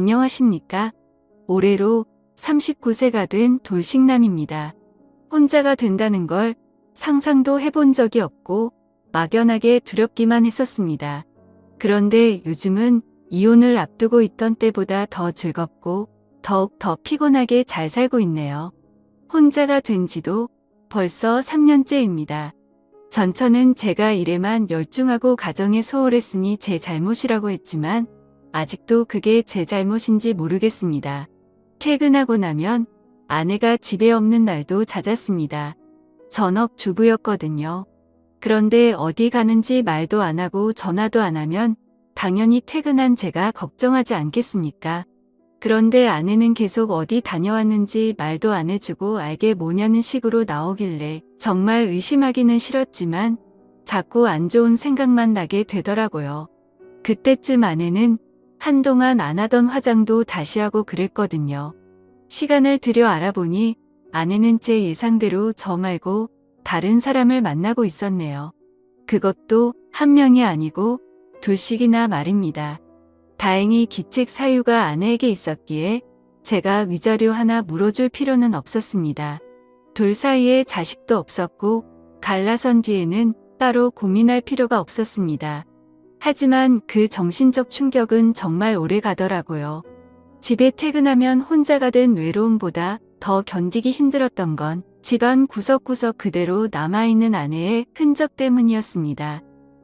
안녕하십니까? 올해로 39세가 된 돌싱남입니다. 혼자가 된다는 걸 상상도 해본 적이 없고 막연하게 두렵기만 했었습니다. 그런데 요즘은 이혼을 앞두고 있던 때보다 더 즐겁고 더욱 더 피곤하게 잘 살고 있네요. 혼자가 된 지도 벌써 3년째입니다. 전처는 제가 일에만 열중하고 가정에 소홀했으니 제 잘못이라고 했지만 아직도 그게 제 잘못인지 모르겠습니다. 퇴근하고 나면 아내가 집에 없는 날도 잦았습니다. 전업주부였거든요. 그런데 어디 가는지 말도 안 하고 전화도 안 하면 당연히 퇴근한 제가 걱정하지 않겠습니까? 그런데 아내는 계속 어디 다녀왔는지 말도 안 해주고 알게 뭐냐는 식으로 나오길래 정말 의심하기는 싫었지만 자꾸 안 좋은 생각만 나게 되더라고요. 그때쯤 아내는 한동안 안 하던 화장도 다시 하고 그랬거든요. 시간을 들여 알아보니 아내는 제 예상대로 저 말고 다른 사람을 만나고 있었네요. 그것도 한 명이 아니고 둘씩이나 말입니다. 다행히 기책 사유가 아내에게 있었기에 제가 위자료 하나 물어줄 필요는 없었습니다. 둘 사이에 자식도 없었고 갈라선 뒤에는 따로 고민할 필요가 없었습니다. 하지만 그 정신적 충격은 정말 오래 가더라고요. 집에 퇴근하면 혼자가 된 외로움보다 더 견디기 힘들었던 건 집안 구석구석 그대로 남아있는 아내의 흔적 때문이었습니다.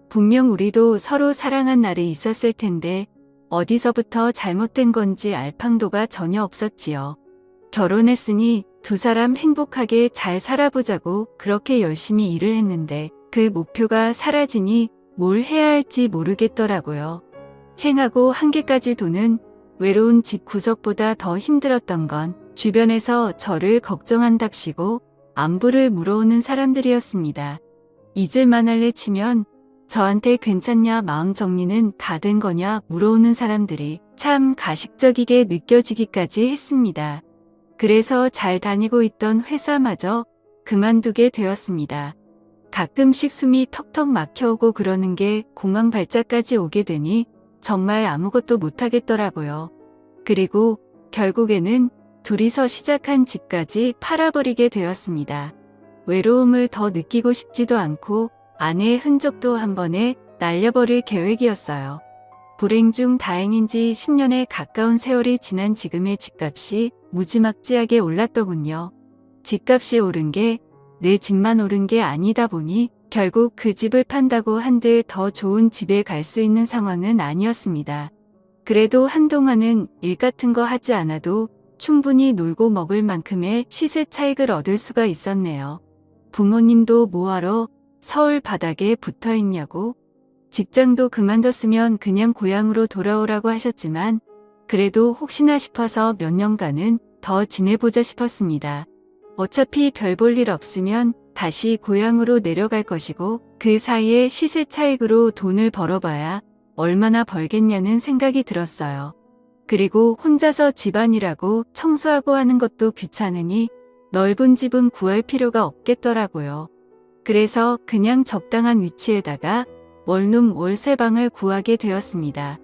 분명 우리도 서로 사랑한 날이 있었을 텐데 어디서부터 잘못된 건지 알팡도가 전혀 없었지요. 결혼했으니 두 사람 행복하게 잘 살아보자고 그렇게 열심히 일을 했는데 그 목표가 사라지니 뭘 해야 할지 모르겠더라고요. 행하고 한계까지 도는 외로운 집 구석보다 더 힘들었던 건 주변에서 저를 걱정한답시고 안부를 물어오는 사람들이었습니다. 잊을만 할래 치면 저한테 괜찮냐 마음 정리는 다 된 거냐 물어오는 사람들이 참 가식적이게 느껴지기까지 했습니다. 그래서 잘 다니고 있던 회사마저 그만두게 되었습니다. 가끔씩 숨이 턱턱 막혀오고 그러는 게 공황 발작까지 오게 되니 정말 아무것도 못하겠더라고요. 그리고 결국에는 둘이서 시작한 집까지 팔아버리게 되었습니다. 외로움을 더 느끼고 싶지도 않고 아내의 흔적도 한 번에 날려버릴 계획이었어요. 불행 중 다행인지 10년에 가까운 세월이 지난 지금의 집값이 무지막지하게 올랐더군요. 집값이 오른 게 내 집만 오른 게 아니다 보니 결국 그 집을 판다고 한들 더 좋은 집에 갈 수 있는 상황은 아니었습니다. 그래도 한동안은 일 같은 거 하지 않아도 충분히 놀고 먹을 만큼의 시세 차익을 얻을 수가 있었네요. 부모님도 뭐하러 서울 바닥에 붙어 있냐고 직장도 그만뒀으면 그냥 고향으로 돌아오라고 하셨지만 그래도 혹시나 싶어서 몇 년간은 더 지내보자 싶었습니다. 어차피 별 볼 일 없으면 다시 고향으로 내려갈 것이고 그 사이에 시세 차익으로 돈을 벌어봐야 얼마나 벌겠냐는 생각이 들었어요. 그리고 혼자서 집안일하고 청소하고 하는 것도 귀찮으니 넓은 집은 구할 필요가 없겠더라고요. 그래서 그냥 적당한 위치에다가 원룸 월세방을 구하게 되었습니다.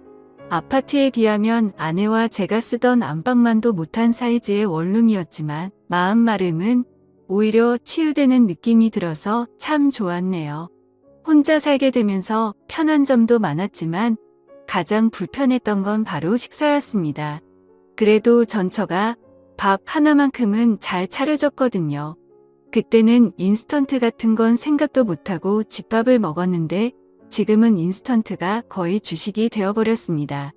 아파트에 비하면 아내와 제가 쓰던 안방만도 못한 사이즈의 원룸이었지만 마음마름은 오히려 치유되는 느낌이 들어서 참 좋았네요. 혼자 살게 되면서 편한 점도 많았지만 가장 불편했던 건 바로 식사였습니다. 그래도 전처가 밥 하나만큼은 잘 차려줬거든요. 그때는 인스턴트 같은 건 생각도 못하고 집밥을 먹었는데 지금은 인스턴트가 거의 주식이 되어버렸습니다.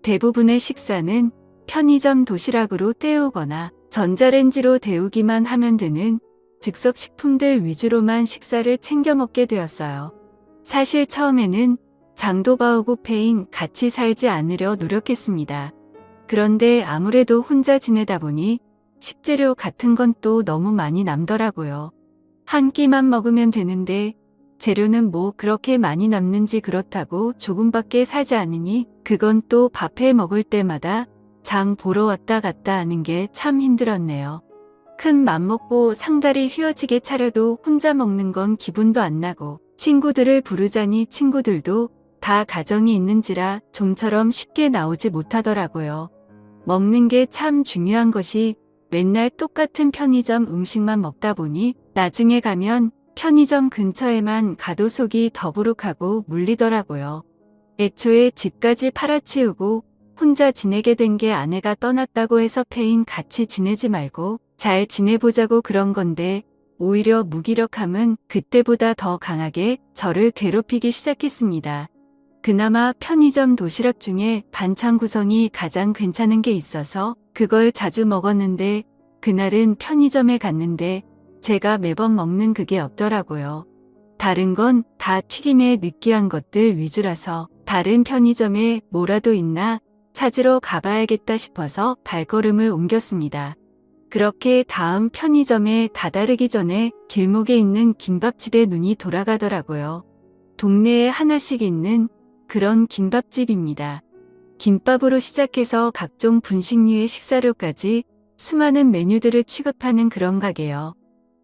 대부분의 식사는 편의점 도시락으로 때우거나 전자레인지로 데우기만 하면 되는 즉석 식품들 위주로만 식사를 챙겨 먹게 되었어요. 사실 처음에는 장도 봐오고 패인 같이 살지 않으려 노력했습니다. 그런데 아무래도 혼자 지내다 보니 식재료 같은 건 또 너무 많이 남더라고요. 한 끼만 먹으면 되는데 재료는 뭐 그렇게 많이 남는지 그렇다고 조금밖에 사지 않으니 그건 또 밥해 먹을 때마다 장 보러 왔다 갔다 하는 게 참 힘들었네요. 큰 맘먹고 상다리 휘어지게 차려도 혼자 먹는 건 기분도 안 나고 친구들을 부르자니 친구들도 다 가정이 있는지라 좀처럼 쉽게 나오지 못하더라고요. 먹는 게 참 중요한 것이 맨날 똑같은 편의점 음식만 먹다 보니 나중에 가면 편의점 근처에만 가도 속이 더부룩하고 물리더라고요. 애초에 집까지 팔아치우고 혼자 지내게 된 게 아내가 떠났다고 해서 패인 같이 지내지 말고 잘 지내보자고 그런 건데 오히려 무기력함은 그때보다 더 강하게 저를 괴롭히기 시작했습니다. 그나마 편의점 도시락 중에 반찬 구성이 가장 괜찮은 게 있어서 그걸 자주 먹었는데 그날은 편의점에 갔는데 제가 매번 먹는 그게 없더라고요. 다른 건 다 튀김에 느끼한 것들 위주라서 다른 편의점에 뭐라도 있나 찾으러 가봐야겠다 싶어서 발걸음을 옮겼습니다. 그렇게 다음 편의점에 다다르기 전에 길목에 있는 김밥집에 눈이 돌아가더라고요. 동네에 하나씩 있는 그런 김밥집입니다. 김밥으로 시작해서 각종 분식류의 식사료까지 수많은 메뉴들을 취급하는 그런 가게요.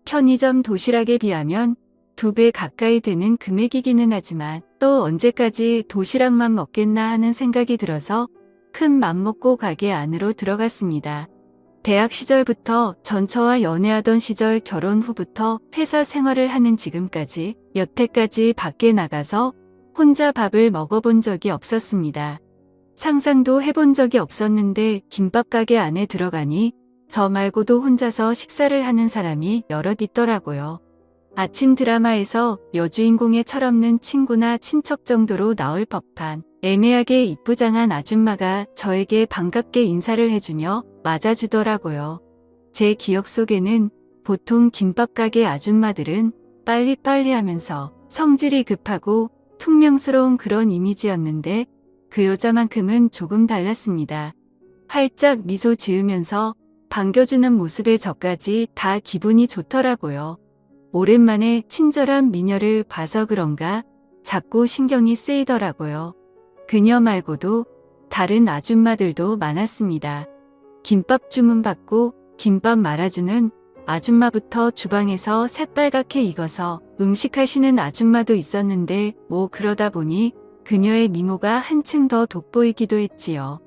편의점 도시락에 비하면 2배 가까이 되는 금액이기는 하지만 또 언제까지 도시락만 먹겠나 하는 생각이 들어서 큰 맘먹고 가게 안으로 들어갔습니다. 대학 시절부터 전처와 연애하던 시절 결혼 후부터 회사 생활을 하는 지금까지 여태까지 밖에 나가서 혼자 밥을 먹어본 적이 없었습니다. 상상도 해본 적이 없었는데 김밥 가게 안에 들어가니 저 말고도 혼자서 식사를 하는 사람이 여럿 있더라고요. 아침 드라마에서 여주인공의 철없는 친구나 친척 정도로 나올 법한 애매하게 이쁘장한 아줌마가 저에게 반갑게 인사를 해주며 맞아주더라고요. 제 기억 속에는 보통 김밥 가게 아줌마들은 빨리빨리 하면서 성질이 급하고 퉁명스러운 그런 이미지였는데 그 여자만큼은 조금 달랐습니다. 활짝 미소 지으면서 반겨주는 모습에 저까지 다 기분이 좋더라고요. 오랜만에 친절한 미녀를 봐서 그런가 자꾸 신경이 쓰이더라고요. 그녀 말고도 다른 아줌마들도 많았습니다. 김밥 주문받고 김밥 말아주는 아줌마부터 주방에서 새빨갛게 익어서 음식하시는 아줌마도 있었는데 뭐 그러다 보니 그녀의 미모가 한층 더 돋보이기도 했지요.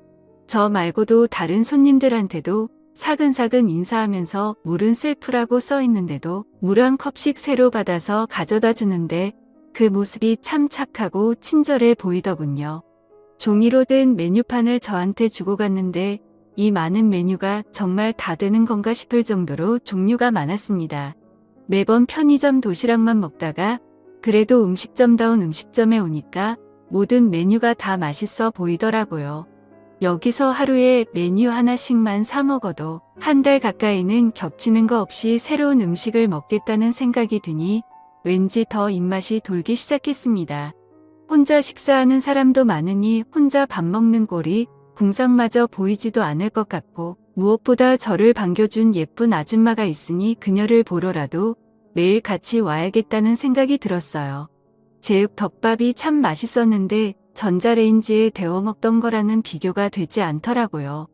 저 말고도 다른 손님들한테도 사근사근 인사하면서 물은 셀프라고 써있는데도 물 한 컵씩 새로 받아서 가져다 주는데 그 모습이 참 착하고 친절해 보이더군요. 종이로 된 메뉴판을 저한테 주고 갔는데 이 많은 메뉴가 정말 다 되는 건가 싶을 정도로 종류가 많았습니다. 매번 편의점 도시락만 먹다가 그래도 음식점다운 음식점에 오니까 모든 메뉴가 다 맛있어 보이더라고요. 여기서 하루에 메뉴 하나씩만 사 먹어도 한 달 가까이는 겹치는 거 없이 새로운 음식을 먹겠다는 생각이 드니 왠지 더 입맛이 돌기 시작했습니다. 혼자 식사하는 사람도 많으니 혼자 밥 먹는 꼴이 궁상마저 보이지도 않을 것 같고 무엇보다 저를 반겨준 예쁜 아줌마가 있으니 그녀를 보러라도 매일 같이 와야겠다는 생각이 들었어요. 제육 덮밥이 참 맛있었는데 전자레인지에 데워 먹던 거랑은 비교가 되지 않더라고요.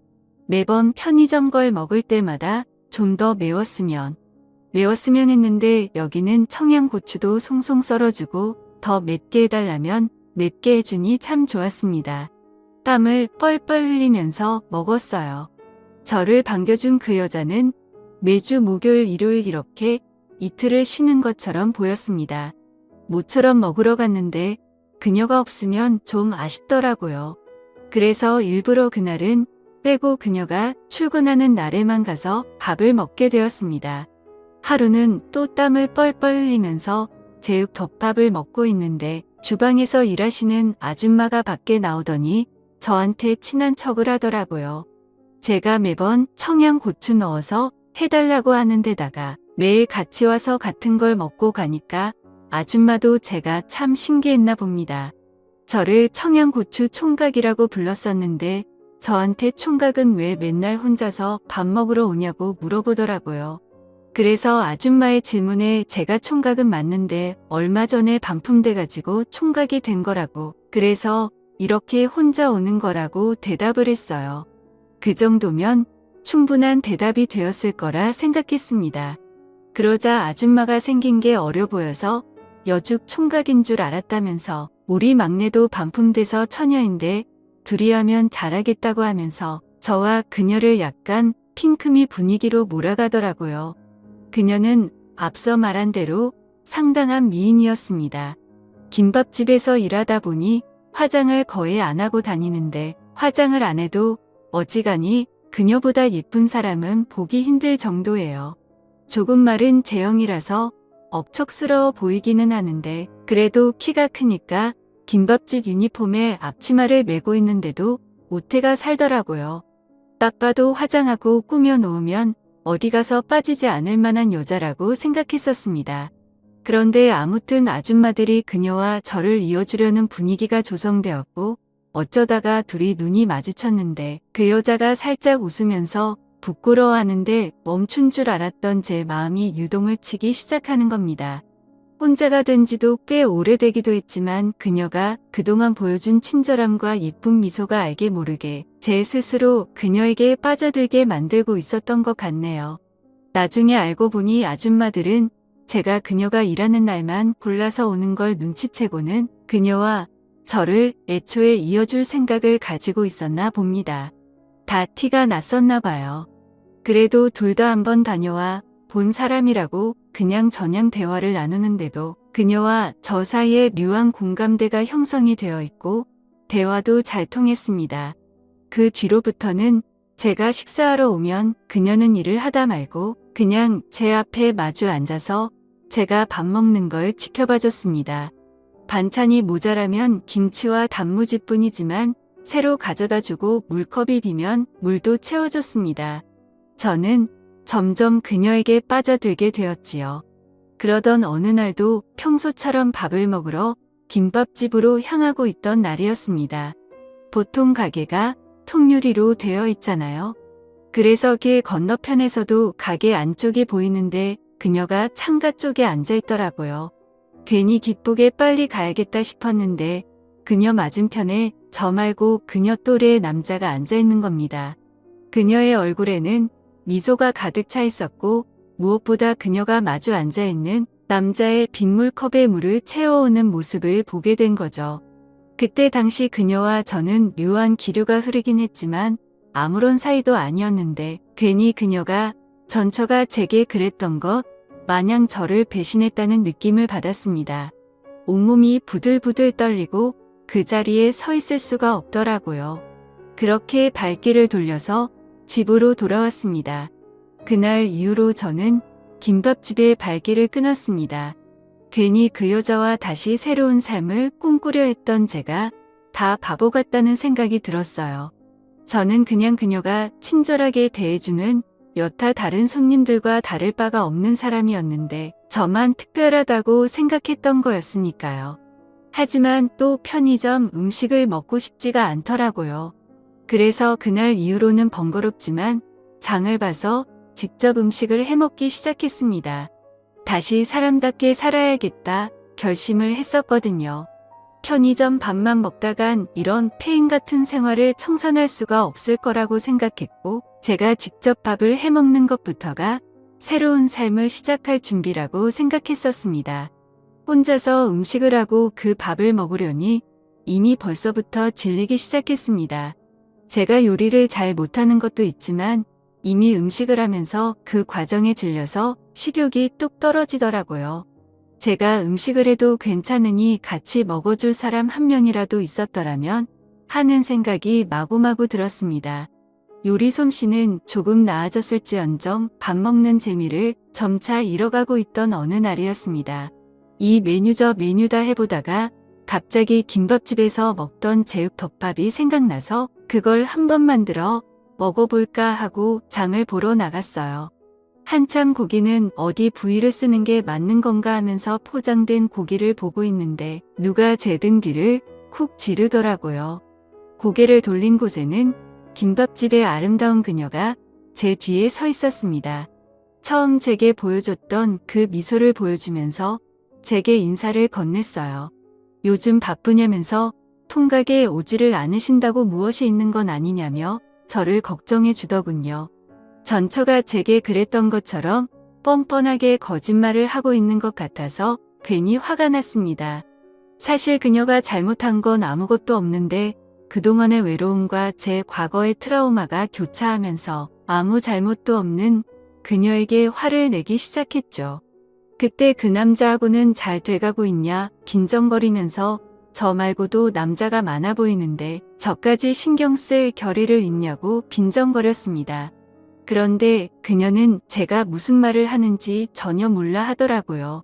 매번 편의점 걸 먹을 때마다 좀 더 매웠으면 했는데 여기는 청양고추도 송송 썰어주고 더 맵게 해달라면 맵게 해주니 참 좋았습니다. 땀을 뻘뻘 흘리면서 먹었어요. 저를 반겨준 그 여자는 매주 목요일 일요일 이렇게 이틀을 쉬는 것처럼 보였습니다. 모처럼 먹으러 갔는데 그녀가 없으면 좀 아쉽더라고요. 그래서 일부러 그날은 빼고 그녀가 출근하는 날에만 가서 밥을 먹게 되었습니다. 하루는 또 땀을 뻘뻘 흘리면서 제육 덮밥을 먹고 있는데 주방에서 일하시는 아줌마가 밖에 나오더니 저한테 친한 척을 하더라고요. 제가 매번 청양고추 넣어서 해달라고 하는 데다가 매일 같이 와서 같은 걸 먹고 가니까 아줌마도 제가 참 신기했나 봅니다. 저를 청양고추 총각이라고 불렀었는데 저한테 총각은 왜 맨날 혼자서 밥 먹으러 오냐고 물어보더라고요. 그래서 아줌마의 질문에 제가 총각은 맞는데 얼마 전에 반품돼가지고 총각이 된 거라고, 그래서 이렇게 혼자 오는 거라고 대답을 했어요. 그 정도면 충분한 대답이 되었을 거라 생각했습니다. 그러자 아줌마가 생긴 게 어려 보여서 여죽 총각인 줄 알았다면서 우리 막내도 반품돼서 처녀인데 둘이 하면 잘하겠다고 하면서 저와 그녀를 약간 핑크미 분위기로 몰아가더라고요. 그녀는 앞서 말한 대로 상당한 미인이었습니다. 김밥집에서 일하다 보니 화장을 거의 안 하고 다니는데 화장을 안 해도 어지간히 그녀보다 예쁜 사람은 보기 힘들 정도예요. 조금 마른 제형이라서 억척스러워 보이기는 하는데 그래도 키가 크니까 김밥집 유니폼에 앞치마를 메고 있는데도 오태가 살더라고요. 딱 봐도 화장하고 꾸며 놓으면 어디 가서 빠지지 않을 만한 여자라고 생각했었습니다. 그런데 아무튼 아줌마들이 그녀와 저를 이어주려는 분위기가 조성되었고 어쩌다가 둘이 눈이 마주쳤는데 그 여자가 살짝 웃으면서 부끄러워하는데 멈춘 줄 알았던 제 마음이 유동을 치기 시작하는 겁니다. 혼자가 된 지도 꽤 오래되기도 했지만 그녀가 그동안 보여준 친절함과 예쁜 미소가 알게 모르게 제 스스로 그녀에게 빠져들게 만들고 있었던 것 같네요. 나중에 알고 보니 아줌마들은 제가 그녀가 일하는 날만 골라서 오는 걸 눈치채고는 그녀와 저를 애초에 이어줄 생각을 가지고 있었나 봅니다. 다 티가 났었나 봐요. 그래도 둘 다 한번 다녀와 본 사람이라고 그냥 저냥 대화를 나누는데도 그녀와 저 사이에 묘한 공감대가 형성이 되어 있고 대화도 잘 통했습니다. 그 뒤로부터는 제가 식사하러 오면 그녀는 일을 하다 말고 그냥 제 앞에 마주 앉아서 제가 밥 먹는 걸 지켜봐줬습니다. 반찬이 모자라면 김치와 단무지뿐이지만 새로 가져다주고 물컵이 비면 물도 채워줬습니다. 저는 점점 그녀에게 빠져들게 되었지요. 그러던 어느 날도 평소처럼 밥을 먹으러 김밥집으로 향하고 있던 날이었습니다. 보통 가게가 통유리로 되어 있잖아요. 그래서 길 건너편에서도 가게 안쪽이 보이는데 그녀가 창가 쪽에 앉아 있더라고요. 괜히 기쁘게 빨리 가야겠다 싶었는데 그녀 맞은편에 저 말고 그녀 또래의 남자가 앉아 있는 겁니다. 그녀의 얼굴에는 미소가 가득 차 있었고 무엇보다 그녀가 마주 앉아 있는 남자의 빗물컵에 물을 채워오는 모습을 보게 된 거죠. 그때 당시 그녀와 저는 묘한 기류가 흐르긴 했지만 아무런 사이도 아니었는데 괜히 그녀가 전처가 제게 그랬던 것 마냥 저를 배신했다는 느낌을 받았습니다. 온몸이 부들부들 떨리고 그 자리에 서 있을 수가 없더라고요. 그렇게 발길을 돌려서 집으로 돌아왔습니다. 그날 이후로 저는 김밥집에 발길을 끊었습니다. 괜히 그 여자와 다시 새로운 삶을 꿈꾸려 했던 제가 다 바보 같다는 생각이 들었어요. 저는 그냥 그녀가 친절하게 대해주는 여타 다른 손님들과 다를 바가 없는 사람이었는데 저만 특별하다고 생각했던 거였으니까요. 하지만 또 편의점 음식을 먹고 싶지가 않더라고요. 그래서 그날 이후로는 번거롭지만 장을 봐서 직접 음식을 해먹기 시작했습니다. 다시 사람답게 살아야겠다 결심을 했었거든요. 편의점 밥만 먹다간 이런 폐인 같은 생활을 청산할 수가 없을 거라고 생각했고 제가 직접 밥을 해먹는 것부터가 새로운 삶을 시작할 준비라고 생각했었습니다. 혼자서 음식을 하고 그 밥을 먹으려니 이미 벌써부터 질리기 시작했습니다. 제가 요리를 잘 못하는 것도 있지만 이미 음식을 하면서 그 과정에 질려서 식욕이 뚝 떨어지더라고요. 제가 음식을 해도 괜찮으니 같이 먹어줄 사람 한 명이라도 있었더라면 하는 생각이 마구마구 들었습니다. 요리 솜씨는 조금 나아졌을지언정 밥 먹는 재미를 점차 잃어가고 있던 어느 날이었습니다. 이 메뉴 저 메뉴다 해보다가 갑자기 김밥집에서 먹던 제육덮밥이 생각나서 그걸 한번 만들어 먹어볼까 하고 장을 보러 나갔어요. 한참 고기는 어디 부위를 쓰는 게 맞는 건가 하면서 포장된 고기를 보고 있는데 누가 제 등 뒤를 쿡 지르더라고요. 고개를 돌린 곳에는 김밥집의 아름다운 그녀가 제 뒤에 서 있었습니다. 처음 제게 보여줬던 그 미소를 보여주면서 제게 인사를 건넸어요. 요즘 바쁘냐면서 통각에 오지를 않으신다고 무엇이 있는 건 아니냐며 저를 걱정해 주더군요. 전처가 제게 그랬던 것처럼 뻔뻔하게 거짓말을 하고 있는 것 같아서 괜히 화가 났습니다. 사실 그녀가 잘못한 건 아무것도 없는데 그동안의 외로움과 제 과거의 트라우마가 교차하면서 아무 잘못도 없는 그녀에게 화를 내기 시작했죠. 그때 그 남자하고는 잘 돼가고 있냐 빈정거리면서 저 말고도 남자가 많아 보이는데 저까지 신경 쓸 결의를 있냐고 빈정거렸습니다. 그런데 그녀는 제가 무슨 말을 하는지 전혀 몰라 하더라고요.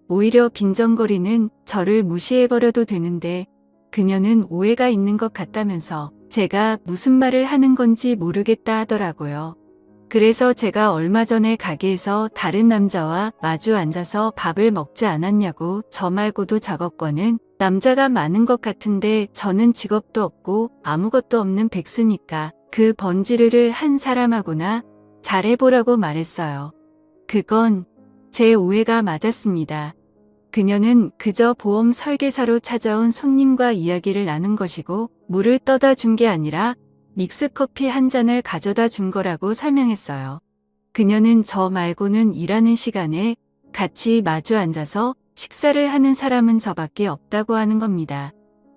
오히려 빈정거리는 저를 무시해버려도 되는데 그녀는 오해가 있는 것 같다면서 제가 무슨 말을 하는 건지 모르겠다 하더라고요. 그래서 제가 얼마 전에 가게에서 다른 남자와 마주 앉아서 밥을 먹지 않았냐고 저 말고도 작업권은 남자가 많은 것 같은데 저는 직업도 없고 아무것도 없는 백수니까 그 번지르를 한 사람하고나 잘해보라고 말했어요. 그건 제 오해가 맞았습니다. 그녀는 그저 보험 설계사로 찾아온 손님과 이야기를 나눈 것이고 물을 떠다 준 게 아니라 믹스커피 한 잔을 가져다 준 거라고 설명했어요. 그녀는 저 말고는 일하는 시간에 같이 마주 앉아서 식사를 하는 사람은 저밖에 없다고 하는 겁니다.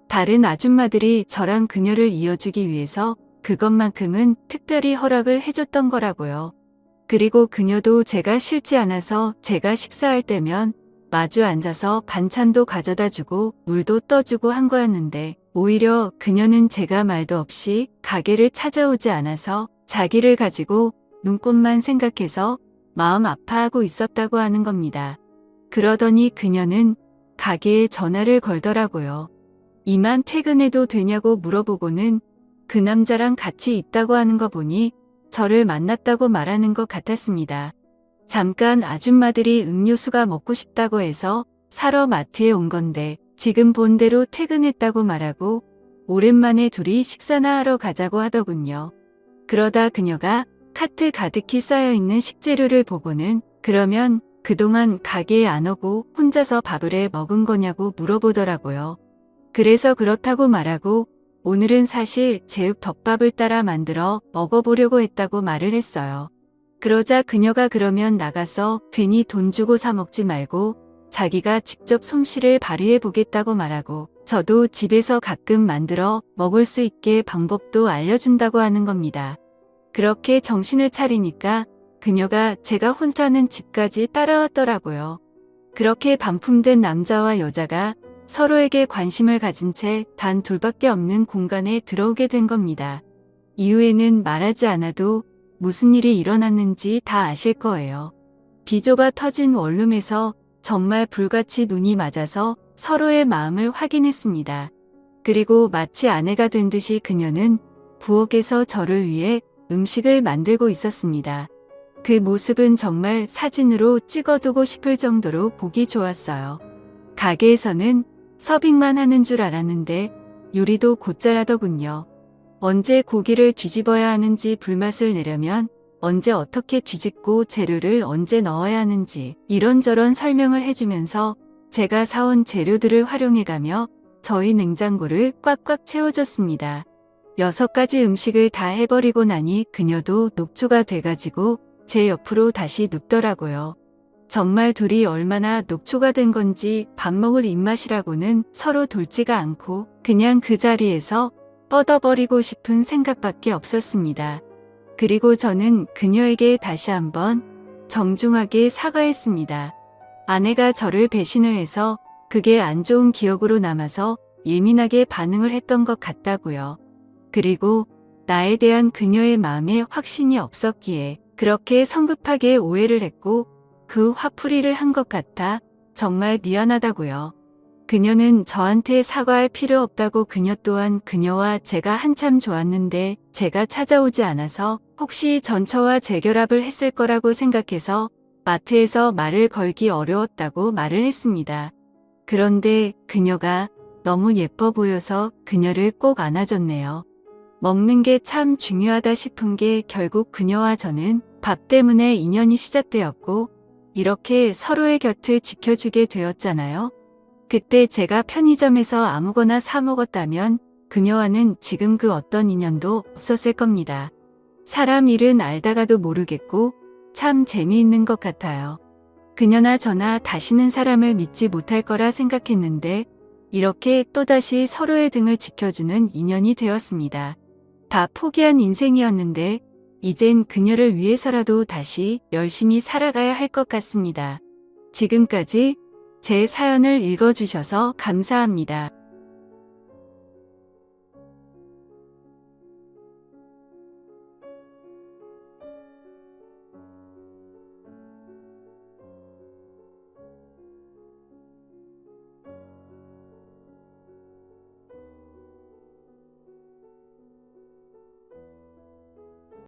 다른 아줌마들이 저랑 그녀를 이어주기 위해서 그것만큼은 특별히 허락을 해줬던 거라고요. 그리고 그녀도 제가 싫지 않아서 제가 식사할 때면 마주 앉아서 반찬도 가져다 주고 물도 떠주고 한 거였는데 오히려 그녀는 제가 말도 없이 가게를 찾아오지 않아서 자기를 가지고 눈꽃만 생각해서 마음 아파하고 있었다고 하는 겁니다. 그러더니 그녀는 가게에 전화를 걸더라고요. 이만 퇴근해도 되냐고 물어보고는 그 남자랑 같이 있다고 하는 거 보니 저를 만났다고 말하는 것 같았습니다. 잠깐 아줌마들이 음료수가 먹고 싶다고 해서 사러 마트에 온 건데 지금 본대로 퇴근했다고 말하고 오랜만에 둘이 식사나 하러 가자고 하더군요. 그러다 그녀가 카트 가득히 쌓여있는 식재료를 보고는 그러면 그동안 가게에 안 오고 혼자서 밥을 해 먹은 거냐고 물어보더라고요. 그래서 그렇다고 말하고 오늘은 사실 제육 덮밥을 따라 만들어 먹어보려고 했다고 말을 했어요. 그러자 그녀가 그러면 나가서 괜히 돈 주고 사 먹지 말고 자기가 직접 솜씨를 발휘해 보겠다고 말하고 저도 집에서 가끔 만들어 먹을 수 있게 방법도 알려준다고 하는 겁니다. 그렇게 정신을 차리니까 그녀가 제가 혼자는 집까지 따라왔더라고요. 그렇게 반품된 남자와 여자가 서로에게 관심을 가진 채 단 둘밖에 없는 공간에 들어오게 된 겁니다. 이후에는 말하지 않아도 무슨 일이 일어났는지 다 아실 거예요. 비좁아 터진 원룸에서 정말 불같이 눈이 맞아서 서로의 마음을 확인했습니다. 그리고 마치 아내가 된 듯이 그녀는 부엌에서 저를 위해 음식을 만들고 있었습니다. 그 모습은 정말 사진으로 찍어두고 싶을 정도로 보기 좋았어요. 가게에서는 서빙만 하는 줄 알았는데 요리도 곧잘하더군요. 언제 고기를 뒤집어야 하는지 불맛을 내려면 언제 어떻게 뒤집고 재료를 언제 넣어야 하는지 이런저런 설명을 해주면서 제가 사온 재료들을 활용해가며 저희 냉장고를 꽉꽉 채워줬습니다. 6가지 음식을 다 해버리고 나니 그녀도 녹초가 돼가지고 제 옆으로 다시 눕더라고요. 정말 둘이 얼마나 녹초가 된 건지 밥 먹을 입맛이라고는 서로 돌지가 않고 그냥 그 자리에서 뻗어버리고 싶은 생각밖에 없었습니다. 그리고 저는 그녀에게 다시 한번 정중하게 사과했습니다. 아내가 저를 배신을 해서 그게 안 좋은 기억으로 남아서 예민하게 반응을 했던 것 같다고요. 그리고 나에 대한 그녀의 마음에 확신이 없었기에 그렇게 성급하게 오해를 했고 그 화풀이를 한 것 같아 정말 미안하다고요. 그녀는 저한테 사과할 필요 없다고 그녀 또한 그녀와 제가 한참 좋았는데 제가 찾아오지 않아서 혹시 전처와 재결합을 했을 거라고 생각해서 마트에서 말을 걸기 어려웠다고 말을 했습니다. 그런데 그녀가 너무 예뻐 보여서 그녀를 꼭 안아줬네요. 먹는 게 참 중요하다 싶은 게 결국 그녀와 저는 밥 때문에 인연이 시작되었고 이렇게 서로의 곁을 지켜주게 되었잖아요. 그때 제가 편의점에서 아무거나 사 먹었다면 그녀와는 지금 그 어떤 인연도 없었을 겁니다. 사람 일은 알다가도 모르겠고 참 재미있는 것 같아요. 그녀나 저나 다시는 사람을 믿지 못할 거라 생각했는데 이렇게 또다시 서로의 등을 지켜주는 인연이 되었습니다. 다 포기한 인생이었는데 이젠 그녀를 위해서라도 다시 열심히 살아가야 할 것 같습니다. 지금까지 제 사연을 읽어주셔서 감사합니다.